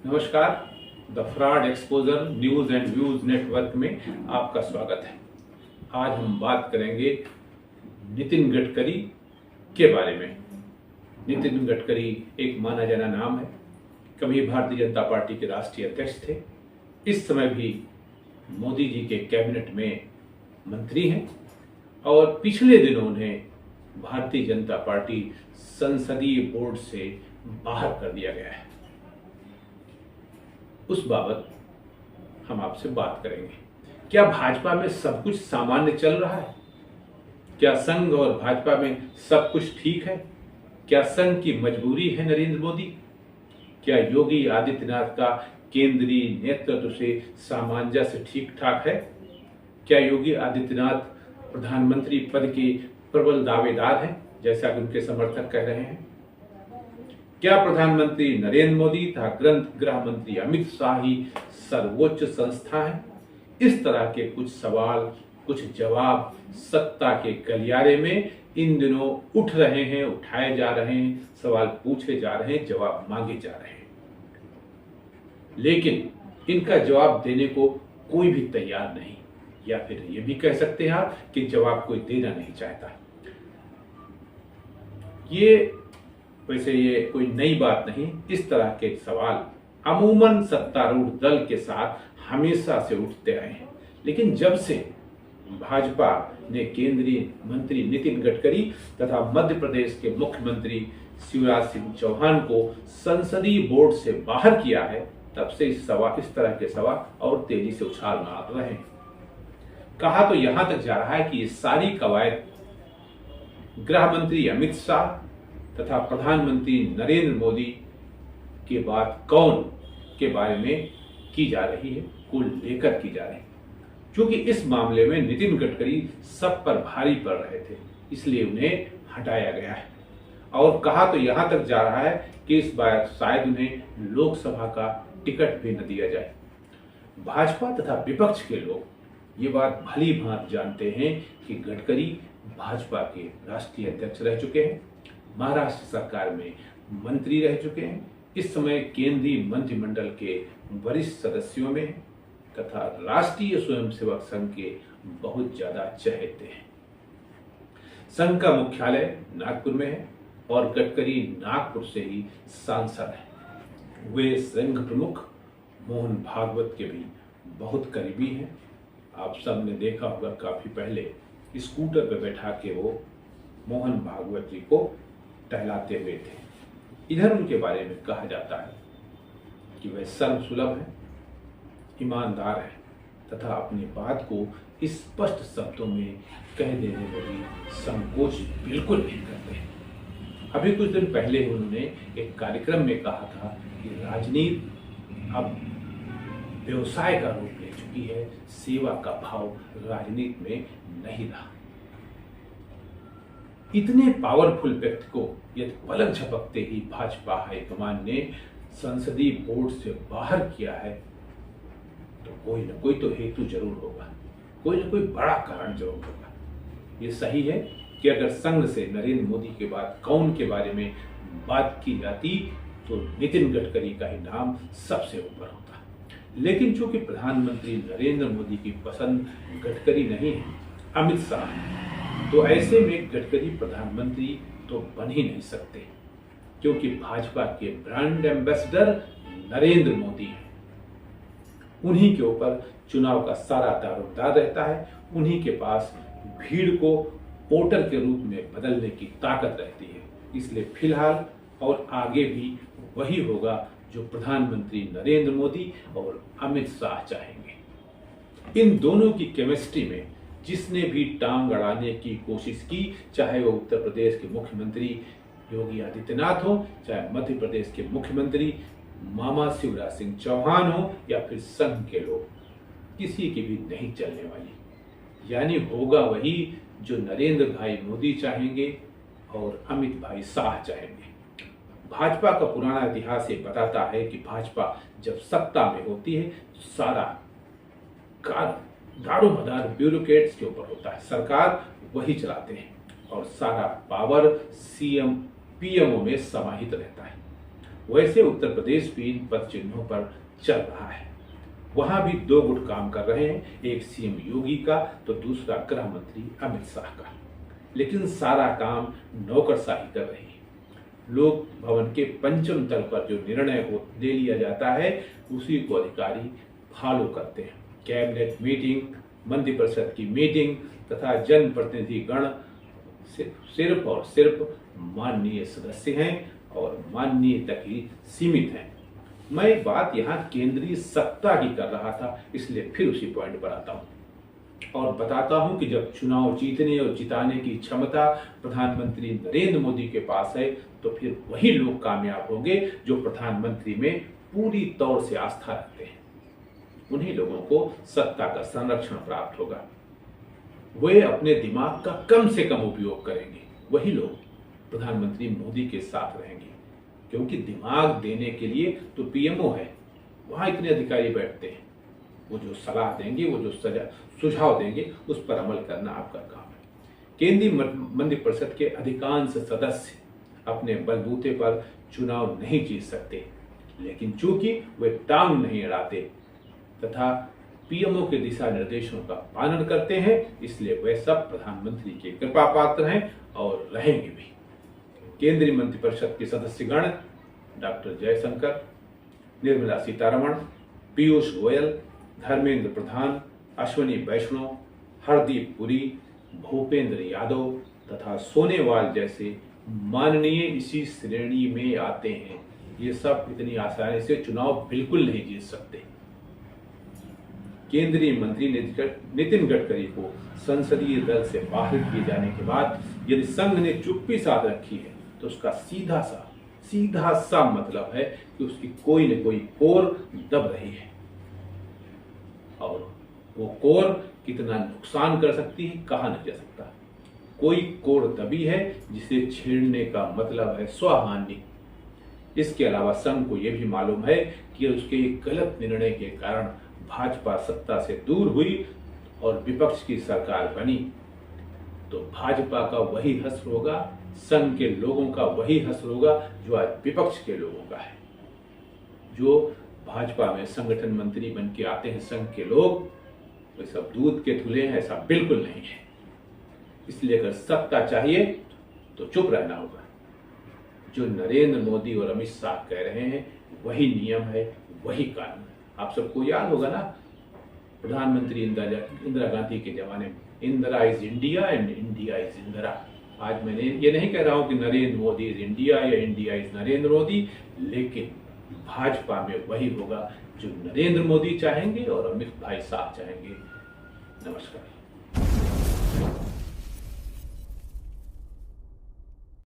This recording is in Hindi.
नमस्कार। The fraud exposure news and views network में आपका स्वागत है। आज हम बात करेंगे नितिन गडकरी के बारे में। नितिन गडकरी एक माना जाना नाम है। कभी भारतीय जनता पार्टी के राष्ट्रीय अध्यक्ष थे, इस समय भी मोदी जी के कैबिनेट में मंत्री हैं और पिछले दिनों उन्हें भारतीय जनता पार्टी संसदीय बोर्ड से बाहर कर दिया गया है। उस बाबत हम आपसे बात करेंगे। क्या भाजपा में सब कुछ सामान्य चल रहा है? क्या संघ और भाजपा में सब कुछ ठीक है? क्या संघ की मजबूरी है नरेंद्र मोदी? क्या योगी आदित्यनाथ का केंद्रीय नेतृत्व से सामंजस्य ठीक ठाक है? क्या योगी आदित्यनाथ प्रधानमंत्री पद के प्रबल दावेदार हैं, जैसा कि उनके समर्थक कह रहे हैं? क्या प्रधानमंत्री नरेंद्र मोदी तथा गृह मंत्री अमित शाह ही सर्वोच्च संस्था है? इस तरह के कुछ सवाल, कुछ जवाब सत्ता के गलियारे में इन दिनों उठ रहे हैं, उठाए जा रहे हैं, सवाल पूछे जा रहे हैं, जवाब मांगे जा रहे हैं, लेकिन इनका जवाब देने को कोई भी तैयार नहीं, या फिर ये भी कह सकते हैं आप कि जवाब कोई देना नहीं चाहता। वैसे ये कोई नई बात नहीं। इस तरह के सवाल अमूमन सत्तारूढ़ दल के साथ हमेशा से उठते आए हैं, लेकिन जब से भाजपा ने केंद्रीय मंत्री नितिन गडकरी तथा मध्य प्रदेश के मुख्यमंत्री शिवराज सिंह चौहान को संसदीय बोर्ड से बाहर किया है, तब से इस तरह के सवाल और तेजी से उछाल मार रहे हैं। कहा तो यहां तक जा रहा है कि ये सारी कवायद गृह मंत्री अमित शाह तथा प्रधानमंत्री नरेंद्र मोदी के बाद कौन के बारे में की जा रही है, को लेकर की जा रही है। क्योंकि इस मामले में नितिन गडकरी सब पर भारी पड़ रहे थे, इसलिए उन्हें हटाया गया है। और कहा तो यहां तक जा रहा है कि इस बार शायद उन्हें लोकसभा का टिकट भी न दिया जाए। भाजपा तथा विपक्ष के लोग ये बात भली भांति जानते हैं कि गडकरी भाजपा के राष्ट्रीय अध्यक्ष रह चुके हैं, महाराष्ट्र सरकार में मंत्री रह चुके हैं, इस समय केंद्रीय मंत्रिमंडल के वरिष्ठ सदस्यों में तथा राष्ट्रीय स्वयंसेवक संघ के बहुत ज्यादा चहेते हैं। संघ का मुख्यालय नागपुर में है और गडकरी नागपुर से ही सांसद हैं। वे संघ प्रमुख मोहन भागवत के भी बहुत करीबी हैं। आप सब ने देखा होगा, काफी पहले स्कूटर पर बैठा के वो मोहन भागवत जी को टहलाते हुए थे। इधर उनके बारे में कहा जाता है कि वह सर्वसुलभ है, ईमानदार है तथा अपनी बात को स्पष्ट शब्दों में कह देने में भी संकोच बिल्कुल नहीं करते। अभी कुछ दिन पहले उन्होंने एक कार्यक्रम में कहा था कि राजनीति अब व्यवसाय का रूप ले चुकी है, सेवा का भाव राजनीति में नहीं रहा। इतने पावरफुल व्यक्ति को यदि पलक झपकते ही भाजपा हाईकमान ने संसदीय बोर्ड से बाहर किया है, तो कोई ना कोई तो हेतु जरूर होगा, कोई ना कोई बड़ा कारण जरूर होगा। ये सही है कि अगर संघ से नरेंद्र मोदी के बाद कौन के बारे में बात की जाती तो नितिन गडकरी का ही नाम सबसे ऊपर होता, लेकिन चूंकि प्रधानमंत्री नरेंद्र मोदी की पसंद गडकरी नहीं है, अमित शाह है, तो ऐसे में गडकरी प्रधानमंत्री तो बन ही नहीं सकते, क्योंकि भाजपा के ब्रांड एम्बेसडर नरेंद्र मोदी हैं। उन्हीं के ऊपर चुनाव का सारा दारोमदार रहता है, उन्हीं के पास भीड़ को वोटर के रूप में बदलने की ताकत रहती है। इसलिए फिलहाल और आगे भी वही होगा जो प्रधानमंत्री नरेंद्र मोदी और अमित शाह चाहेंगे। इन दोनों की केमिस्ट्री में जिसने भी टांग अड़ाने की कोशिश की, चाहे वो उत्तर प्रदेश के मुख्यमंत्री योगी आदित्यनाथ हो, चाहे मध्य प्रदेश के मुख्यमंत्री मामा शिवराज सिंह चौहान हो, या फिर संघ के लोग, किसी की भी नहीं चलने वाली। यानी होगा वही जो नरेंद्र भाई मोदी चाहेंगे और अमित भाई शाह चाहेंगे। भाजपा का पुराना इतिहास ये बताता है कि भाजपा जब सत्ता में होती है तो सारा दारोमदार ब्यूरोक्रेट्स के ऊपर होता है, सरकार वही चलाते हैं और सारा पावर सीएम पीएमओ में समाहित रहता है। वैसे उत्तर प्रदेश भी इन पद चिन्हों पर चल रहा है। वहां भी दो गुट काम कर रहे हैं, एक सीएम योगी का तो दूसरा गृह मंत्री अमित शाह का। लेकिन सारा काम नौकरशाही कर रही है। लोक भवन के पंचम तल पर जो निर्णय ले लिया जाता है उसी को अधिकारी फॉलो करते हैं। कैबिनेट मीटिंग, मंत्रिपरिषद की मीटिंग तथा जनप्रतिनिधि गण सिर्फ और सिर्फ माननीय सदस्य हैं और माननीय तक ही सीमित हैं। मैं बात यहाँ केंद्रीय सत्ता की कर रहा था, इसलिए फिर उसी पॉइंट पर आता हूँ और बताता हूं कि जब चुनाव जीतने और जिताने की क्षमता प्रधानमंत्री नरेंद्र मोदी के पास है तो फिर वही लोग कामयाब होंगे जो प्रधानमंत्री में पूरी तौर से आस्था रखते हैं। उन्हीं लोगों को सत्ता का संरक्षण प्राप्त होगा। वे अपने दिमाग का कम से कम उपयोग करेंगे, वही लोग प्रधानमंत्री मोदी के साथ रहेंगे। क्योंकि दिमाग देने के लिए तो पीएमओ है, वहां इतने अधिकारी बैठते हैं, वो जो सलाह देंगे, वो जो सुझाव देंगे, उस पर अमल करना आपका काम है। केंद्रीय मंत्रिपरिषद के अधिकांश सदस्य अपने बलबूते पर चुनाव नहीं जीत सकते, लेकिन चूंकि वे टांग नहीं अड़ाते तथा पीएमओ के दिशा निर्देशों का पालन करते हैं, इसलिए वे सब प्रधानमंत्री के कृपा पात्र हैं और रहेंगे भी। केंद्रीय मंत्रिपरिषद के सदस्यगण डॉक्टर जयशंकर, निर्मला सीतारमण, पीयूष गोयल, धर्मेंद्र प्रधान, अश्विनी वैष्णव, हरदीप पुरी, भूपेंद्र यादव तथा सोनेवाल जैसे माननीय इसी श्रेणी में आते हैं। ये सब इतनी आसानी से चुनाव बिल्कुल नहीं जीत सकते। केंद्रीय मंत्री नितिन गडकरी को संसदीय दल से बाहर किए जाने के बाद यदि संघ ने चुप्पी साध रखी है तो उसका सीधा सा मतलब है कि उसकी कोई न कोई कोर दब रही है और वो कोर कितना नुकसान कर सकती है कहा नहीं जा सकता। कोई कोर दबी है जिसे छेड़ने का मतलब है स्वहानि। इसके अलावा संघ को यह भी मालूम है कि उसके गलत निर्णय के कारण भाजपा सत्ता से दूर हुई और विपक्ष की सरकार बनी तो भाजपा का वही हश्र होगा, संघ के लोगों का वही हश्र होगा जो आज विपक्ष के लोगों का है। जो भाजपा में संगठन मंत्री बन के आते हैं संघ के लोग, वे सब दूध के धुले हैं, ऐसा बिल्कुल नहीं है। इसलिए अगर सत्ता चाहिए तो चुप रहना होगा। जो नरेंद्र मोदी और अमित शाह कह रहे हैं वही नियम है, वही कानून है। आप सबको याद होगा ना, प्रधानमंत्री इंदिरा गांधी के जमाने में Indira is India and India is Indira. आज मैंने ये नहीं कह रहा हूं कि नरेंद्र मोदी इज इंडिया या इंडिया इज नरेंद्र मोदी, लेकिन भाजपा में वही होगा जो नरेंद्र मोदी चाहेंगे और अमित भाई शाह चाहेंगे। नमस्कार।